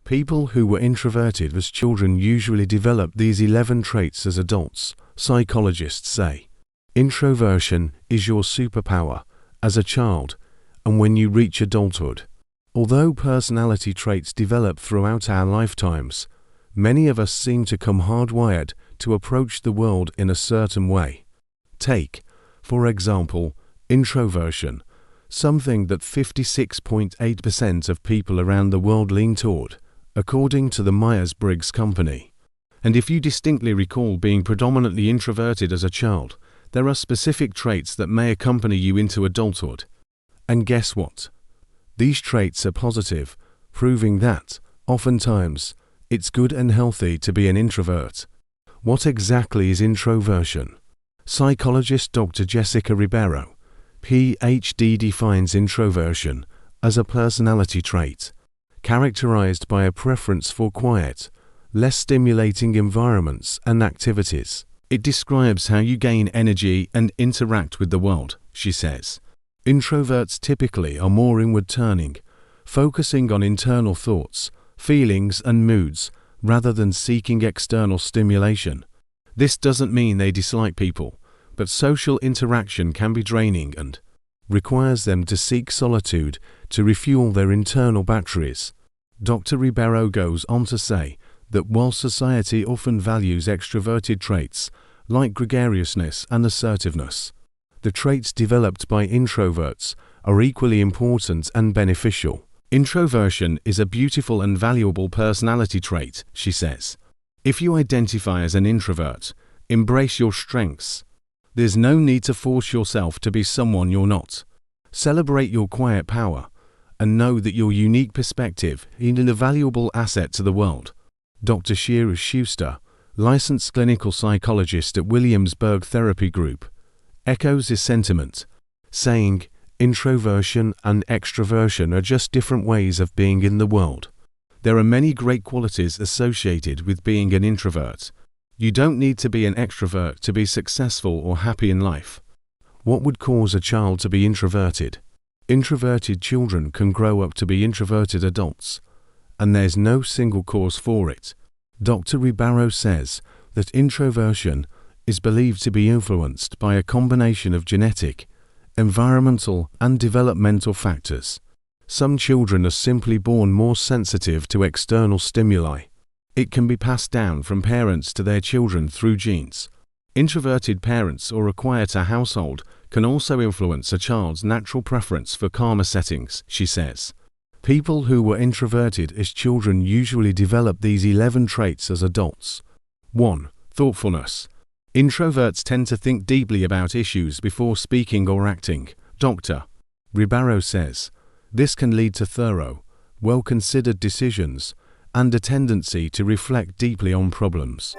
People who were introverted as children usually develop these 11 traits as adults, psychologists say. Introversion is your superpower as a child and when you reach adulthood. Although personality traits develop throughout our lifetimes, many of us seem to come hardwired to approach the world in a certain way. Take, for example, introversion, something that 56.8% of people around the world lean toward, according to the Myers-Briggs Company. And if you distinctly recall being predominantly introverted as a child, there are specific traits that may accompany you into adulthood. And guess what? These traits are positive, proving that, oftentimes, it's good and healthy to be an introvert. What exactly is introversion? Psychologist Dr. Jessica Ribeiro, Ph.D. defines introversion as a personality trait, characterized by a preference for quiet, less stimulating environments and activities. It describes how you gain energy and interact with the world, she says. Introverts typically are more inward-turning, focusing on internal thoughts, feelings and moods, rather than seeking external stimulation. This doesn't mean they dislike people, but social interaction can be draining and requires them to seek solitude to refuel their internal batteries. Dr. Ribeiro goes on to say that while society often values extroverted traits like gregariousness and assertiveness, the traits developed by introverts are equally important and beneficial. Introversion is a beautiful and valuable personality trait, she says. If you identify as an introvert, embrace your strengths. There's no need to force yourself to be someone you're not. Celebrate your quiet power and know that your unique perspective is a valuable asset to the world. Dr. Shearer Schuster, licensed clinical psychologist at Williamsburg Therapy Group, echoes his sentiment, saying, "Introversion and extroversion are just different ways of being in the world. There are many great qualities associated with being an introvert. You don't need to be an extrovert to be successful or happy in life." What would cause a child to be introverted? Introverted children can grow up to be introverted adults, and there's no single cause for it. Dr. Ribeiro says that introversion is believed to be influenced by a combination of genetic, environmental, and developmental factors. Some children are simply born more sensitive to external stimuli. It can be passed down from parents to their children through genes. Introverted parents or a quieter household can also influence a child's natural preference for calmer settings, she says. People who were introverted as children usually develop these 11 traits as adults. 1. Thoughtfulness. Introverts tend to think deeply about issues before speaking or acting, Dr. Ribeiro says. This can lead to thorough, well-considered decisions and a tendency to reflect deeply on problems.